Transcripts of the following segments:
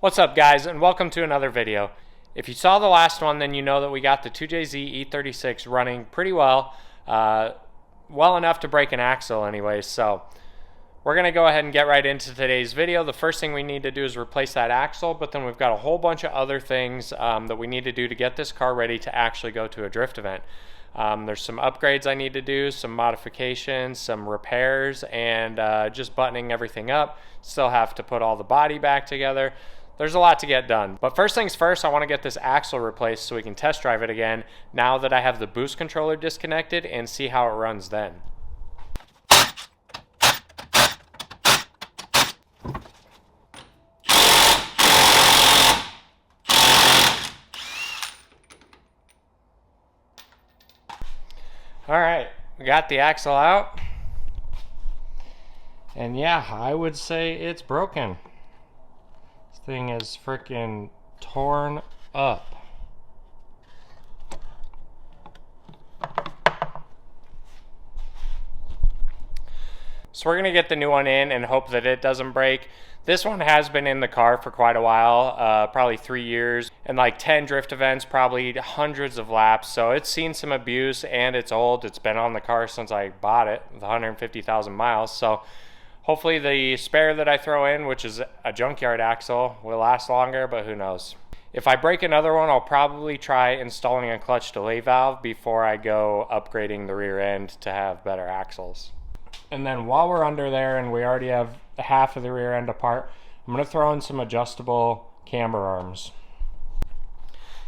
What's up guys, and welcome to another video. If you saw the last one, then you know that we got the 2JZ E36 running pretty well. Well enough to break an axle anyways, so we're going to go ahead and get right into today's video. The first thing we need to do is replace that axle, but then we've got a whole bunch of other things that we need to do to get this car ready to actually go to a drift event. There's some upgrades I need to do, some modifications, some repairs, and just buttoning everything up. Still have to put all the body back together. There's a lot to get done. But first things first, I want to get this axle replaced so we can test drive it again now that I have the boost controller disconnected and see how it runs then. Alright, we got the axle out. And yeah, I would say it's broken. This thing is freaking torn up. So we're going to get the new one in and hope that it doesn't break. This one has been in the car for quite a while, probably 3 years, and like 10 drift events, probably hundreds of laps. So it's seen some abuse and it's old. It's been on the car since I bought it with 150,000 miles. So hopefully the spare that I throw in, which is a junkyard axle, will last longer, but who knows. If I break another one, I'll probably try installing a clutch delay valve before I go upgrading the rear end to have better axles. And then while we're under there and we already have half of the rear end apart, I'm going to throw in some adjustable camber arms.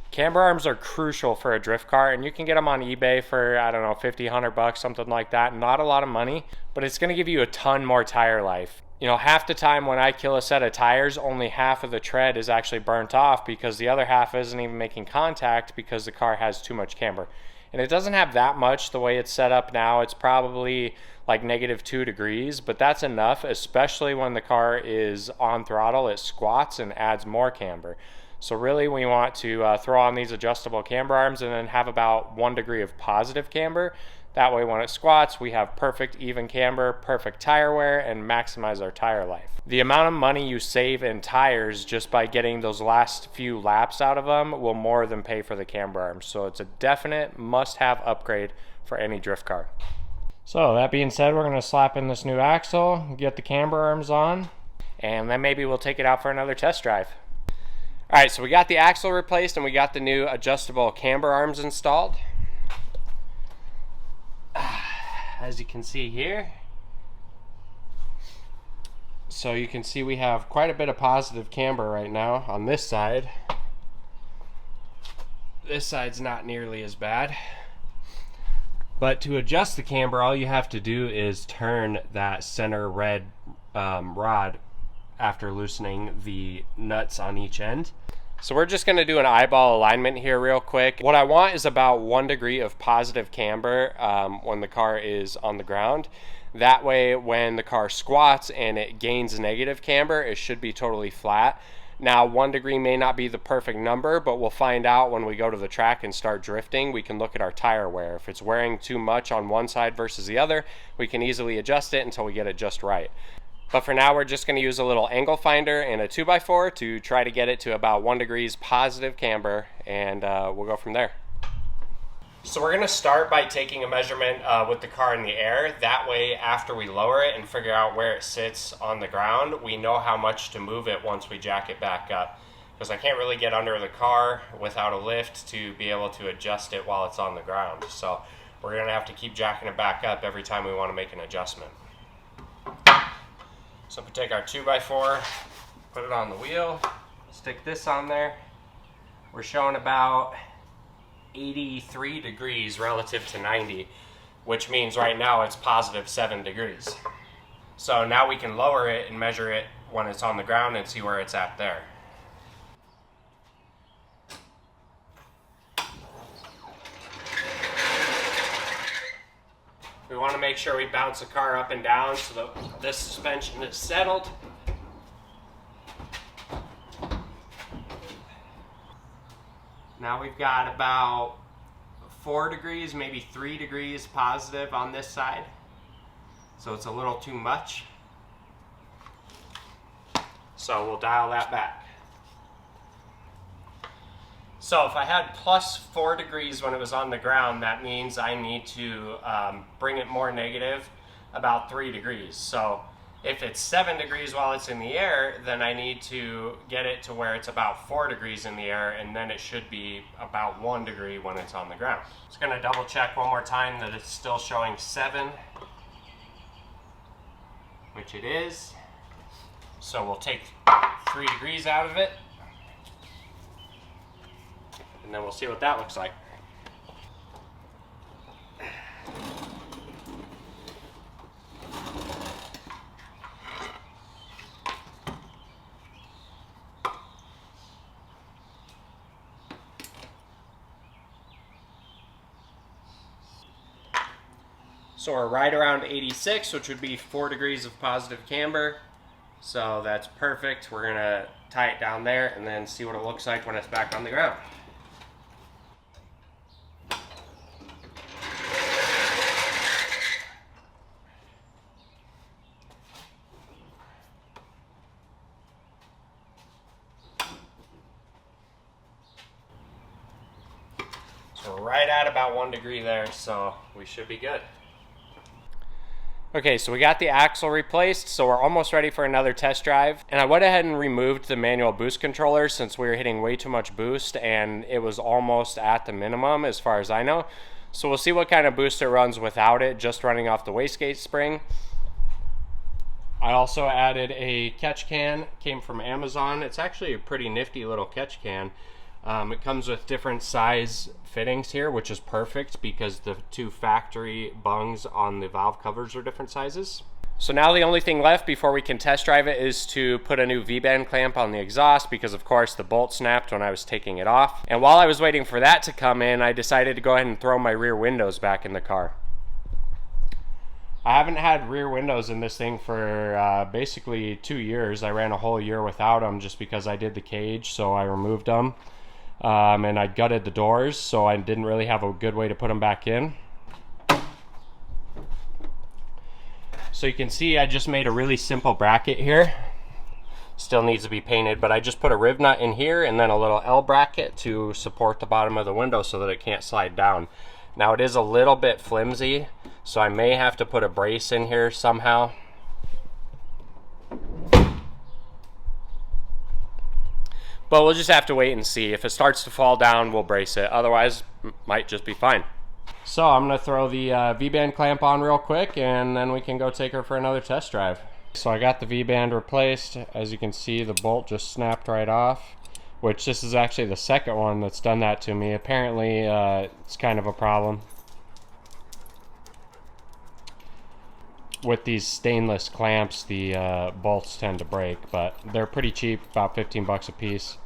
Camber arms are crucial for a drift car, and you can get them on eBay for, I don't know, 50, 100 bucks, something like that. Not a lot of money, but it's going to give you a ton more tire life. You know, half the time when I kill a set of tires, only half of the tread is actually burnt off because the other half isn't even making contact because the car has too much camber. And it doesn't have that much the way it's set up now. It's probably like -2 degrees, but that's enough, especially when the car is on throttle. It squats and adds more camber. So really we want to throw on these adjustable camber arms and then have about 1 degree of positive camber. That way when it squats, we have perfect even camber, perfect tire wear, and maximize our tire life. The amount of money you save in tires just by getting those last few laps out of them will more than pay for the camber arms. So it's a definite must-have upgrade for any drift car. So that being said, we're going to slap in this new axle, get the camber arms on, and then maybe we'll take it out for another test drive. Alright, so we got the axle replaced and we got the new adjustable camber arms installed. As you can see here. So you can see we have quite a bit of positive camber right now on this side. This side's not nearly as bad. But to adjust the camber, all you have to do is turn that center red rod after loosening the nuts on each end. So we're just going to do an eyeball alignment here real quick. What I want is about 1 degree of positive camber when the car is on the ground. That way when the car squats and it gains negative camber, it should be totally flat. Now 1 degree may not be the perfect number, but we'll find out when we go to the track and start drifting. We can look at our tire wear. If it's wearing too much on one side versus the other, we can easily adjust it until we get it just right. But for now, we're just going to use a little angle finder and a 2x4 to try to get it to about 1 degree positive camber, and we'll go from there. So we're going to start by taking a measurement with the car in the air. That way, after we lower it and figure out where it sits on the ground, we know how much to move it once we jack it back up. Because I can't really get under the car without a lift to be able to adjust it while it's on the ground. So we're going to have to keep jacking it back up every time we want to make an adjustment. So we take our 2x4, put it on the wheel, stick this on there. We're showing about 83 degrees relative to 90, which means right now it's positive 7 degrees. So now we can lower it and measure it when it's on the ground and see where it's at there. We want to make sure we bounce the car up and down so that this suspension is settled. Now we've got about 4 degrees, maybe 3 degrees positive on this side. So it's a little too much. So we'll dial that back. So if I had plus 4 degrees when it was on the ground, that means I need to bring it more negative about 3 degrees. So if it's 7 degrees while it's in the air, then I need to get it to where it's about 4 degrees in the air, and then it should be about 1 degree when it's on the ground. Just gonna double check one more time that it's still showing 7, which it is. So we'll take 3 degrees out of it, and then we'll see what that looks like. So we're right around 86, which would be 4 degrees of positive camber. So that's perfect. We're gonna tie it down there and then see what it looks like when it's back on the ground. So we're right at about 1 degree there, so we should be good. Okay, so we got the axle replaced, so we're almost ready for another test drive. And I went ahead and removed the manual boost controller since we were hitting way too much boost and it was almost at the minimum as far as I know. So we'll see what kind of boost it runs without it, just running off the wastegate spring. I also added a catch can, came from Amazon. It's actually a pretty nifty little catch can. It comes with different size fittings here, which is perfect because the 2 factory bungs on the valve covers are different sizes. So now the only thing left before we can test drive it is to put a new V-band clamp on the exhaust because of course the bolt snapped when I was taking it off. And while I was waiting for that to come in, I decided to go ahead and throw my rear windows back in the car. I haven't had rear windows in this thing for basically 2 years. I ran a whole year without them just because I did the cage, so I removed them. And I gutted the doors, so I didn't really have a good way to put them back in. So you can see I just made a really simple bracket here. Still needs to be painted, but I just put a rib nut in here and then a little L bracket to support the bottom of the window so that it can't slide down. Now it is a little bit flimsy, so I may have to put a brace in here somehow. But we'll just have to wait and see. If it starts to fall down, we'll brace it. Otherwise, might just be fine. So I'm gonna throw the V-band clamp on real quick and then we can go take her for another test drive. So I got the V-band replaced. As you can see, the bolt just snapped right off, which this is actually the second one that's done that to me. Apparently, it's kind of a problem with these stainless clamps. The bolts tend to break, but they're pretty cheap, about 15 bucks a piece.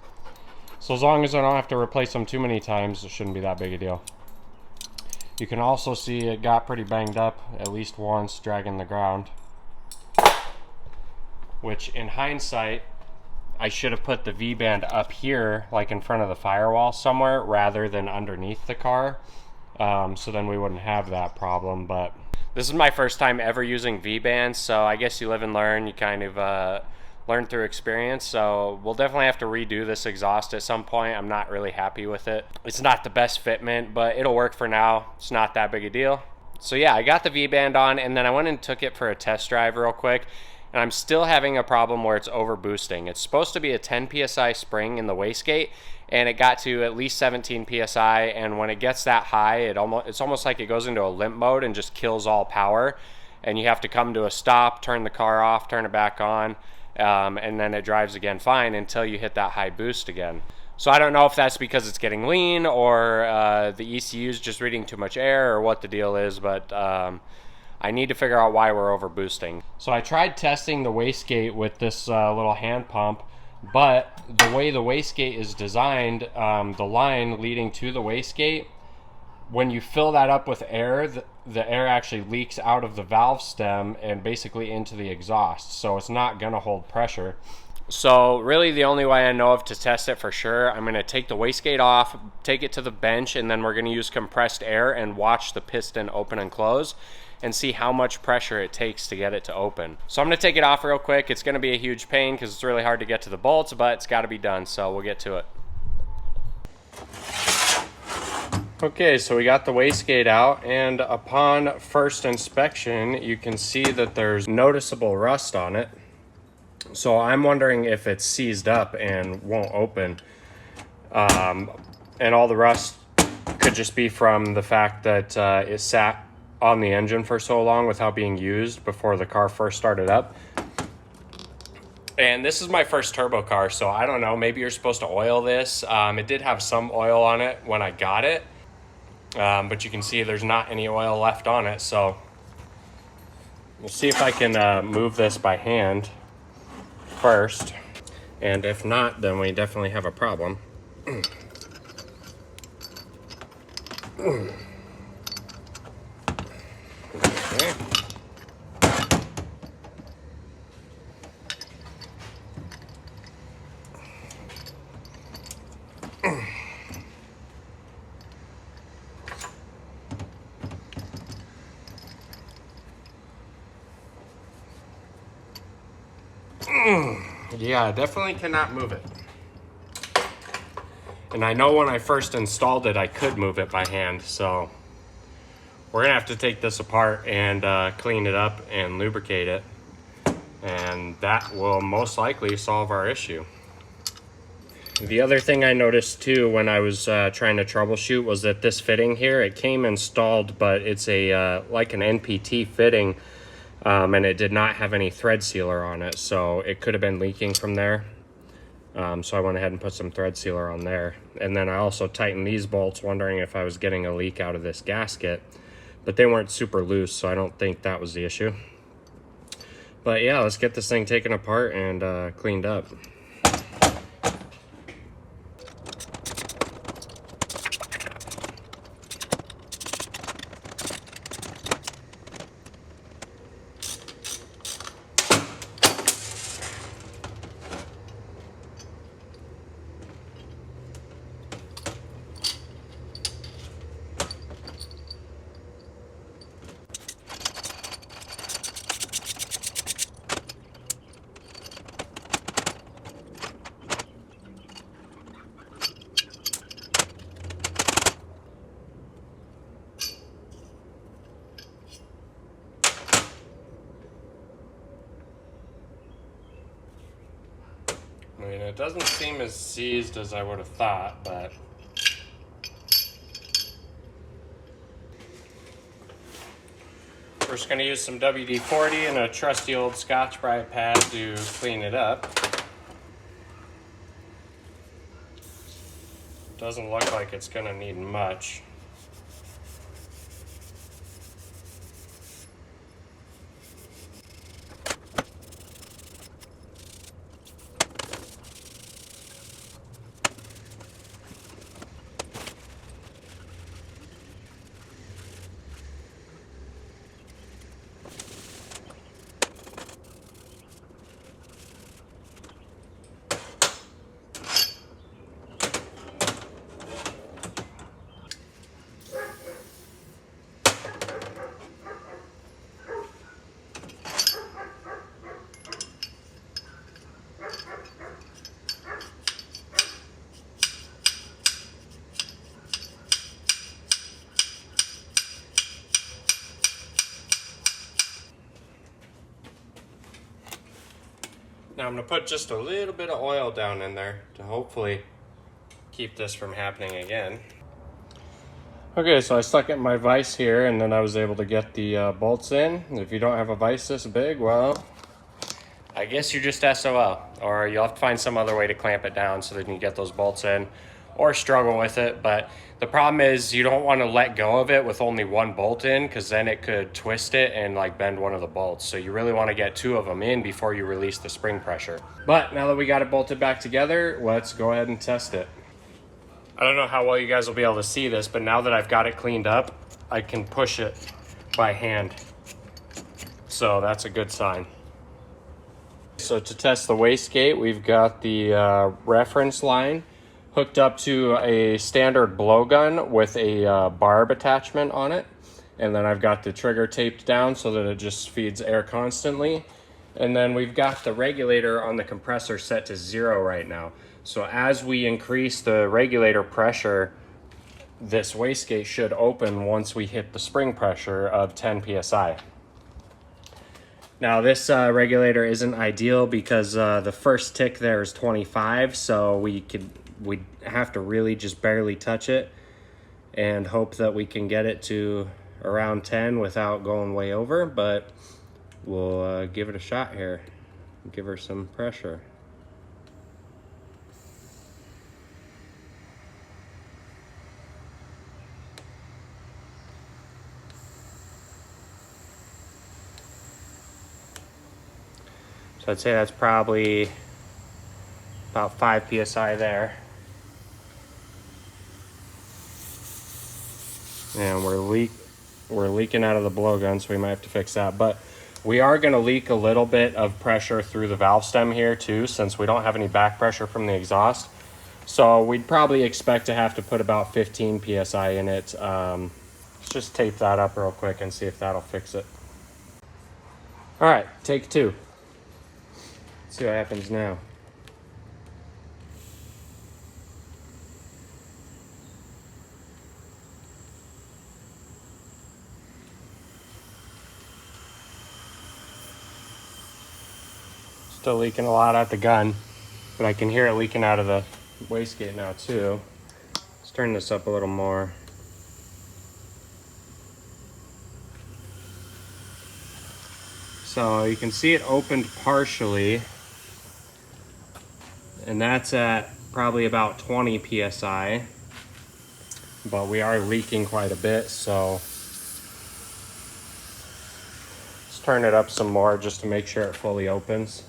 So as long as I don't have to replace them too many times, it shouldn't be that big a deal. You can also see it got pretty banged up at least once dragging the ground, which in hindsight I should have put the V-band up here, like in front of the firewall somewhere, rather than underneath the car, so then we wouldn't have that problem. But this is my first time ever using V-bands, so I guess you live and learn. You kind of learn through experience. So we'll definitely have to redo this exhaust at some point. I'm not really happy with it. It's not the best fitment, but it'll work for now. It's not that big a deal. So yeah, I got the V-band on, and then I went and took it for a test drive real quick, and I'm still having a problem where it's over boosting. It's supposed to be a 10 psi spring in the wastegate, and it got to at least 17 psi, and when it gets that high, it's almost like it goes into a limp mode and just kills all power, and you have to come to a stop, turn the car off, turn it back on, and then it drives again fine until you hit that high boost again. So I don't know if that's because it's getting lean or the ECU is just reading too much air or what the deal is, but I need to figure out why we're over boosting. So I tried testing the wastegate with this little hand pump, but the way the wastegate is designed, the line leading to the wastegate, when you fill that up with air, the air actually leaks out of the valve stem and basically into the exhaust, so it's not gonna hold pressure. So really the only way I know of to test it for sure, I'm gonna take the wastegate off, take it to the bench, and then we're gonna use compressed air and watch the piston open and close and see how much pressure it takes to get it to open. So I'm gonna take it off real quick. It's gonna be a huge pain because it's really hard to get to the bolts, but it's gotta be done, so we'll get to it. Okay, so we got the wastegate out, and upon first inspection, you can see that there's noticeable rust on it. So I'm wondering if it's seized up and won't open. And all the rust could just be from the fact that it sat on the engine for so long without being used before the car first started up. And this is my first turbo car, so I don't know, maybe you're supposed to oil this. It did have some oil on it when I got it, but you can see there's not any oil left on it. So we'll see if I can move this by hand first, and if not, then we definitely have a problem. Okay. Yeah, I definitely cannot move it. And I know when I first installed it, I could move it by hand, so we're gonna have to take this apart and clean it up and lubricate it, and that will most likely solve our issue. The other thing I noticed too when I was trying to troubleshoot was that this fitting here, it came installed, but it's a like an NPT fitting, and it did not have any thread sealer on it, so it could have been leaking from there. So I went ahead and put some thread sealer on there. And then I also tightened these bolts, wondering if I was getting a leak out of this gasket, but they weren't super loose, so I don't think that was the issue. But yeah, let's get this thing taken apart and cleaned up. I mean, it doesn't seem as seized as I would have thought, but we're just going to use some WD-40 and a trusty old Scotch-Brite pad to clean it up. Doesn't look like it's going to need much. Now I'm going to put just a little bit of oil down in there to hopefully keep this from happening again. Okay, so I stuck it in my vise here, and then I was able to get the bolts in. If you don't have a vise this big, well, I guess you're just SOL, or you'll have to find some other way to clamp it down so that you can get those bolts in, or struggle with it. But the problem is you don't want to let go of it with only one bolt in, because then it could twist it and like bend one of the bolts. So you really want to get two of them in before you release the spring pressure. But now that we got it bolted back together, let's go ahead and test it. I don't know how well you guys will be able to see this, but now that I've got it cleaned up, I can push it by hand. So that's a good sign. So to test the wastegate, we've got the reference line hooked up to a standard blowgun with a barb attachment on it. And then I've got the trigger taped down so that it just feeds air constantly. And then we've got the regulator on the compressor set to 0 right now. So as we increase the regulator pressure, this wastegate should open once we hit the spring pressure of 10 psi. Now this regulator isn't ideal because the first tick there is 25, so we have to really just barely touch it and hope that we can get it to around 10 without going way over, but we'll give it a shot here. Give her some pressure. So I'd say that's probably about 5 psi there. And we're leaking out of the blowgun, so we might have to fix that. But we are going to leak a little bit of pressure through the valve stem here too, since we don't have any back pressure from the exhaust. So we'd probably expect to have to put about 15 psi in it. Let's just tape that up real quick and see if that'll fix it. All right, take 2. Let's see what happens now. Still leaking a lot out the gun, but I can hear it leaking out of the wastegate now too. Let's turn this up a little more. So you can see it opened partially, and that's at probably about 20 psi, but we are leaking quite a bit, so let's turn it up some more just to make sure it fully opens.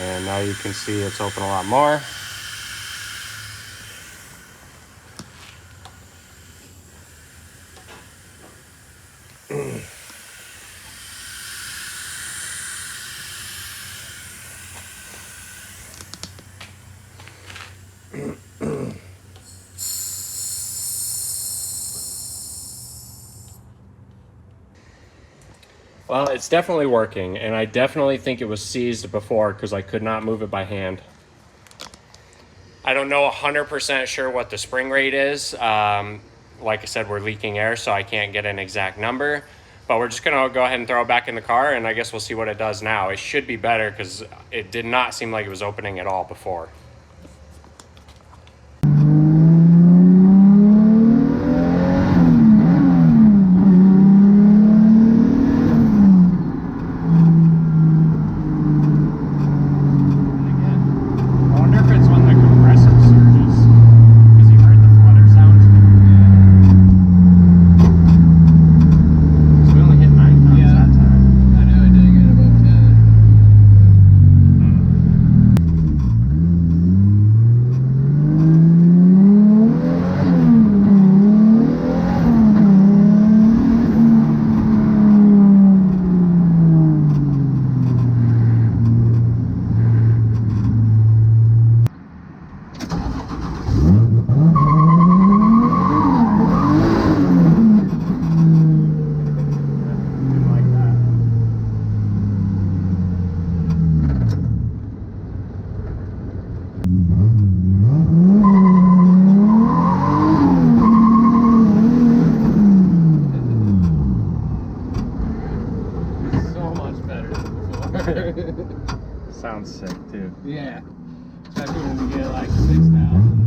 And now you can see it's open a lot more. Well, it's definitely working, and I definitely think it was seized before because I could not move it by hand. I don't know 100% sure what the spring rate is. Like I said, we're leaking air, so I can't get an exact number. But we're just gonna go ahead and throw it back in the car, and I guess we'll see what it does now. It should be better because it did not seem like it was opening at all before. Sounds sick too. Yeah. Especially when we get like 6,000.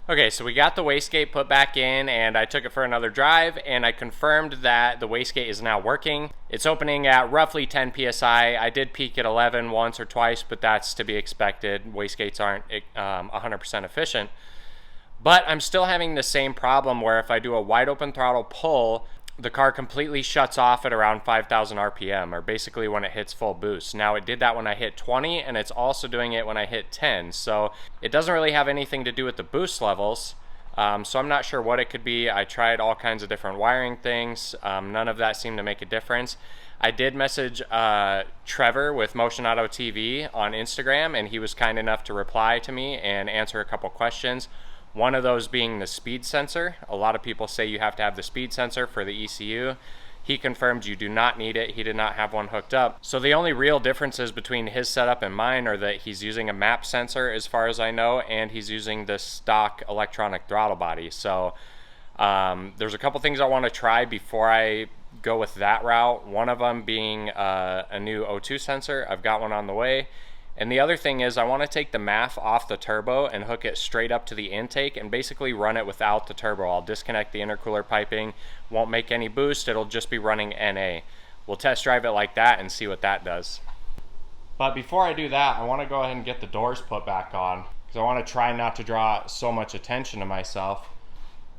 Okay, so we got the wastegate put back in, and I took it for another drive, and I confirmed that the wastegate is now working. It's opening at roughly 10 psi. I did peak at 11 once or twice, but that's to be expected. Wastegates aren't 100% efficient. But I'm still having the same problem where if I do a wide open throttle pull, the car completely shuts off at around 5,000 RPM, or basically when it hits full boost. Now it did that when I hit 20, and it's also doing it when I hit 10. So it doesn't really have anything to do with the boost levels. So I'm not sure what it could be. I tried all kinds of different wiring things. None of that seemed to make a difference. I did message Trevor with Motion Auto TV on Instagram, and he was kind enough to reply to me and answer a couple questions. One of those being the speed sensor. A lot of people say you have to have the speed sensor for the ECU. He confirmed you do not need it. He did not have one hooked up. So the only real differences between his setup and mine are that he's using a map sensor as far as I know, and he's using the stock electronic throttle body. So there's a couple things I want to try before I go with that route. One of them being a new O2 sensor. I've got one on the way. And the other thing is I want to take the MAF off the turbo and hook it straight up to the intake and basically run it without the turbo. I'll disconnect the intercooler piping, won't make any boost, it'll just be running NA. We'll test drive it like that and see what that does. But before I do that, I want to go ahead and get the doors put back on because I want to try not to draw so much attention to myself.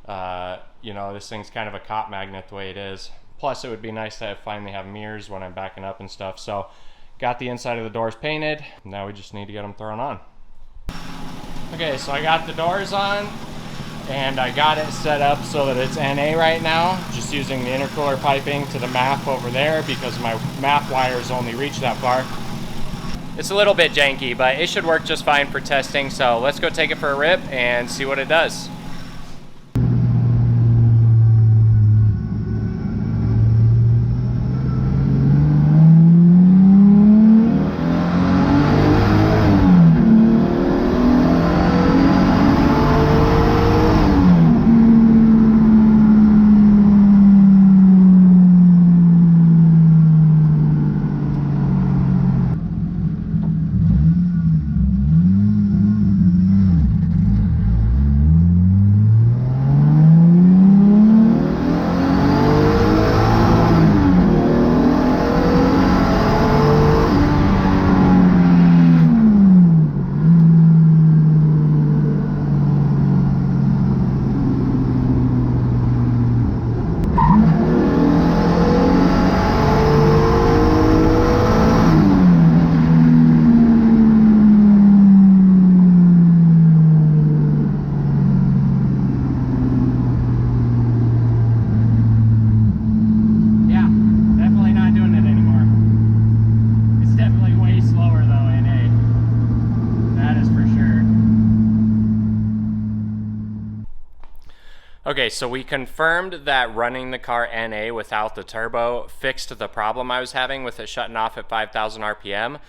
You know, this thing's kind of a cop magnet the way it is. Plus it would be nice to finally have mirrors when I'm backing up and stuff. So got the inside of the doors painted. Now we just need to get them thrown on. Okay, so I got the doors on and I got it set up so that it's NA right now. Just using the intercooler piping to the MAF over there because my MAF wires only reach that far. It's a little bit janky, but it should work just fine for testing. So let's go take it for a rip and see what it does. Okay, so we confirmed that running the car NA without the turbo fixed the problem I was having with it shutting off at 5,000 RPM,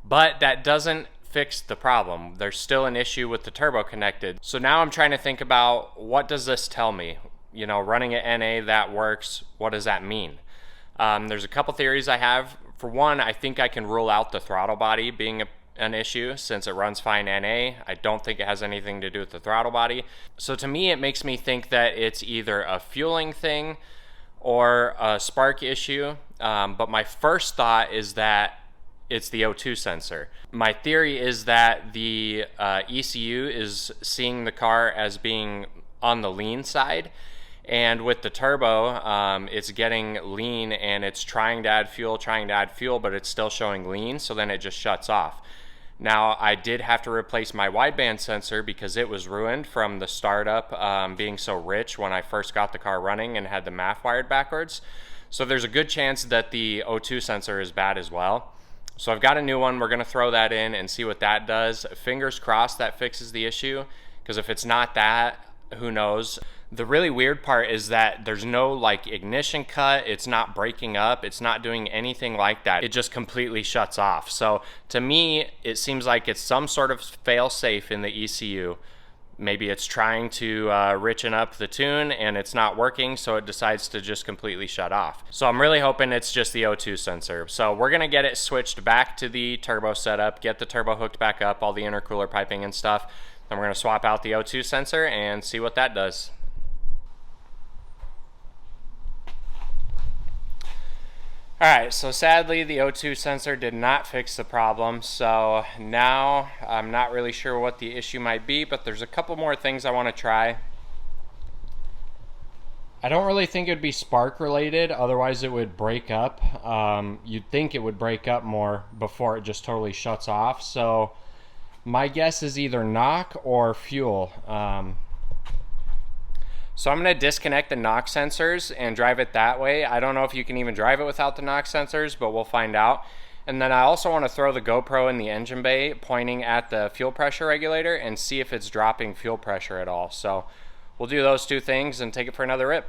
but that doesn't fix the problem. There's still an issue with the turbo connected. So now I'm trying to think about, what does this tell me? You know, running it NA, that works. What does that mean? There's a couple theories I have. For one, I think I can rule out the throttle body being an issue since it runs fine NA. I don't think it has anything to do with the throttle body. So to me, it makes me think that it's either a fueling thing or a spark issue. But my first thought is that it's the O2 sensor. My theory is that the ECU is seeing the car as being on the lean side. And with the turbo, it's getting lean and it's trying to add fuel, but it's still showing lean. So then it just shuts off. Now, I did have to replace my wideband sensor because it was ruined from the startup being so rich when I first got the car running and had the MAF wired backwards. So there's a good chance that the O2 sensor is bad as well. So I've got a new one. We're going to throw that in and see what that does. Fingers crossed that fixes the issue, because if it's not that, who knows? The really weird part is that there's no like ignition cut, it's not breaking up, it's not doing anything like that. It just completely shuts off. So to me, it seems like it's some sort of fail safe in the ECU. Maybe it's trying to richen up the tune and it's not working, so it decides to just completely shut off. So I'm really hoping it's just the O2 sensor. So we're gonna get it switched back to the turbo setup, get the turbo hooked back up, all the intercooler piping and stuff. Then we're gonna swap out the O2 sensor and see what that does. Alright, so sadly the O2 sensor did not fix the problem, so now I'm not really sure what the issue might be, but there's a couple more things I want to try. I don't really think it would be spark related, otherwise it would break up. You'd think it would break up more before it just totally shuts off, so my guess is either knock or fuel. So I'm going to disconnect the knock sensors and drive it that way. I don't know if you can even drive it without the knock sensors, but we'll find out. And then I also want to throw the GoPro in the engine bay pointing at the fuel pressure regulator and see if it's dropping fuel pressure at all. So we'll do those two things and take it for another rip.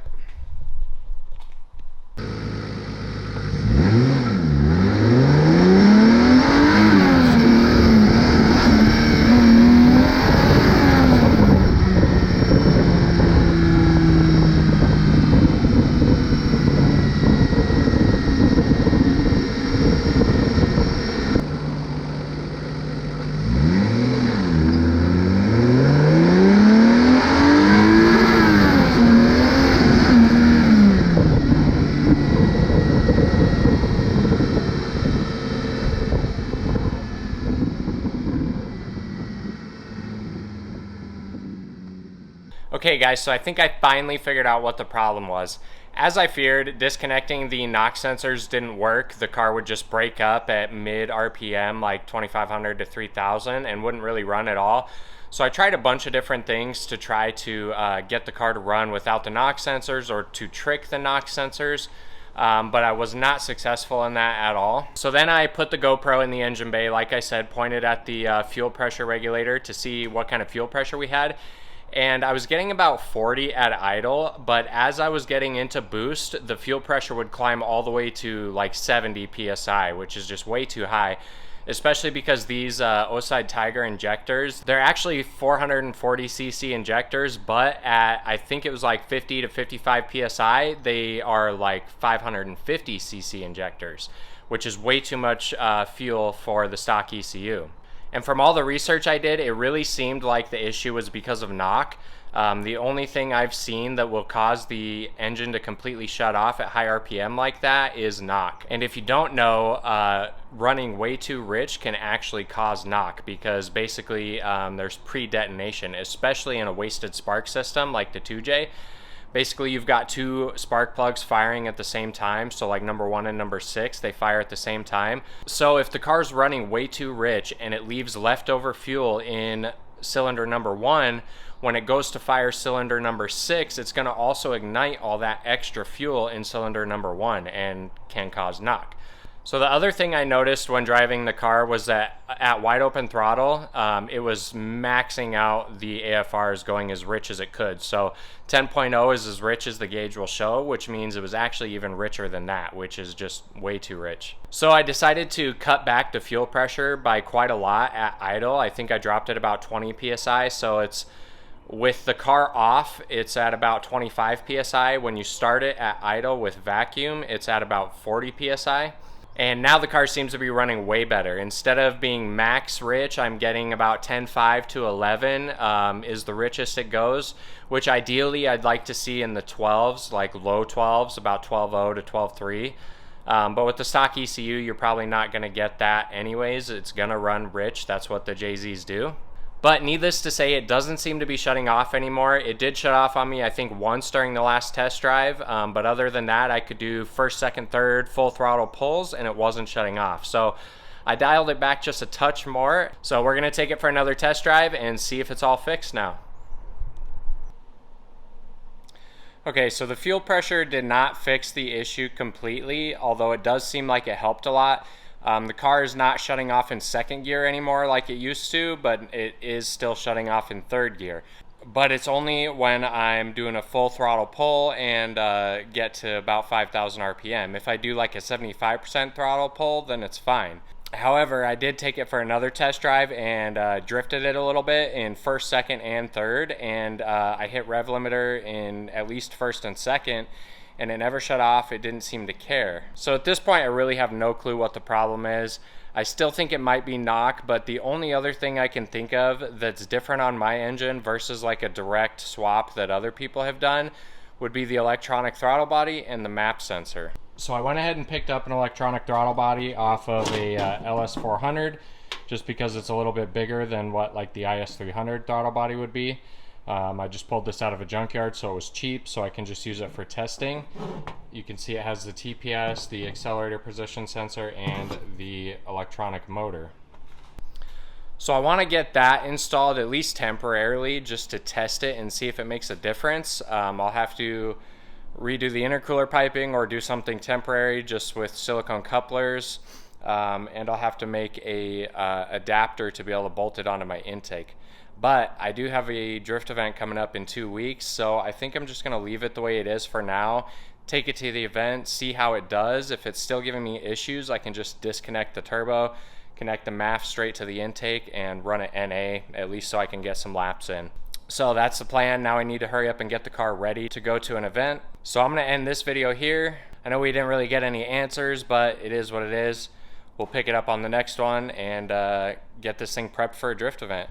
Okay guys, so I think I finally figured out what the problem was. As I feared, disconnecting the knock sensors didn't work. The car would just break up at mid RPM, like 2500 to 3000, and wouldn't really run at all. So I tried a bunch of different things to try to get the car to run without the knock sensors, or to trick the knock sensors. But I was not successful in that at all. So then I put the GoPro in the engine bay, like I said, pointed at the fuel pressure regulator to see what kind of fuel pressure we had. And I was getting about 40 at idle, but as I was getting into boost, the fuel pressure would climb all the way to like 70 psi, which is just way too high, especially because these Oside Tiger injectors, they're actually 440 cc injectors, but at, I think it was like 50 to 55 psi, they are like 550 cc injectors, which is way too much fuel for the stock ECU. And from all the research I did, it really seemed like the issue was because of knock. The only thing I've seen that will cause the engine to completely shut off at high RPM like that is knock. And if you don't know, running way too rich can actually cause knock, because basically there's pre-detonation, especially in a wasted spark system like the 2J. Basically, you've got two spark plugs firing at the same time. So like number 1 and number 6, they fire at the same time. So if the car's running way too rich and it leaves leftover fuel in cylinder number 1, when it goes to fire cylinder number 6, it's going to also ignite all that extra fuel in cylinder number 1 and can cause knock. So the other thing I noticed when driving the car was that at wide open throttle, it was maxing out the AFRs, going as rich as it could. So 10.0 is as rich as the gauge will show, which means it was actually even richer than that, which is just way too rich. So I decided to cut back the fuel pressure by quite a lot at idle. I think I dropped it about 20 psi. So it's, with the car off, it's at about 25 psi. When you start it at idle with vacuum, it's at about 40 psi. And now the car seems to be running way better. Instead of being max rich, I'm getting about 10.5 to 11 is the richest it goes, which ideally I'd like to see in the 12s, like low 12s, about 12.0 to 12.3. But with the stock ECU, you're probably not going to get that anyways. It's going to run rich. That's what the JZs do. But needless to say, it doesn't seem to be shutting off anymore. It did shut off on me, I think, once during the last test drive. But other than that, I could do first, second, third, full throttle pulls, and it wasn't shutting off. So I dialed it back just a touch more. So we're going to take it for another test drive and see if it's all fixed now. Okay, so the fuel pressure did not fix the issue completely, although it does seem like it helped a lot. The car is not shutting off in second gear anymore like it used to, but it is still shutting off in third gear. But it's only when I'm doing a full throttle pull and get to about 5,000 RPM. If I do like a 75% throttle pull, then it's fine. However, I did take it for another test drive and drifted it a little bit in first, second, and third, and I hit rev limiter in at least first and second, and it never shut off. It didn't seem to care. So at this point, I really have no clue what the problem is. I still think it might be knock, but the only other thing I can think of that's different on my engine versus like a direct swap that other people have done would be the electronic throttle body and the map sensor. So I went ahead and picked up an electronic throttle body off of a LS400 just because it's a little bit bigger than what like the IS300 throttle body would be. I just pulled this out of a junkyard, so it was cheap, so I can just use it for testing. You can see it has the TPS, the accelerator position sensor, and the electronic motor. So I want to get that installed at least temporarily just to test it and see if it makes a difference. I'll have to redo the intercooler piping or do something temporary just with silicone couplers. And I'll have to make a adapter to be able to bolt it onto my intake. But I do have a drift event coming up in 2 weeks, so I think I'm just going to leave it the way it is for now. Take it to the event, see how it does. If it's still giving me issues, I can just disconnect the turbo, connect the MAF straight to the intake, and run it NA, at least so I can get some laps in. So that's the plan. Now I need to hurry up and get the car ready to go to an event. So I'm going to end this video here. I know we didn't really get any answers, but it is what it is. We'll pick it up on the next one and get this thing prepped for a drift event.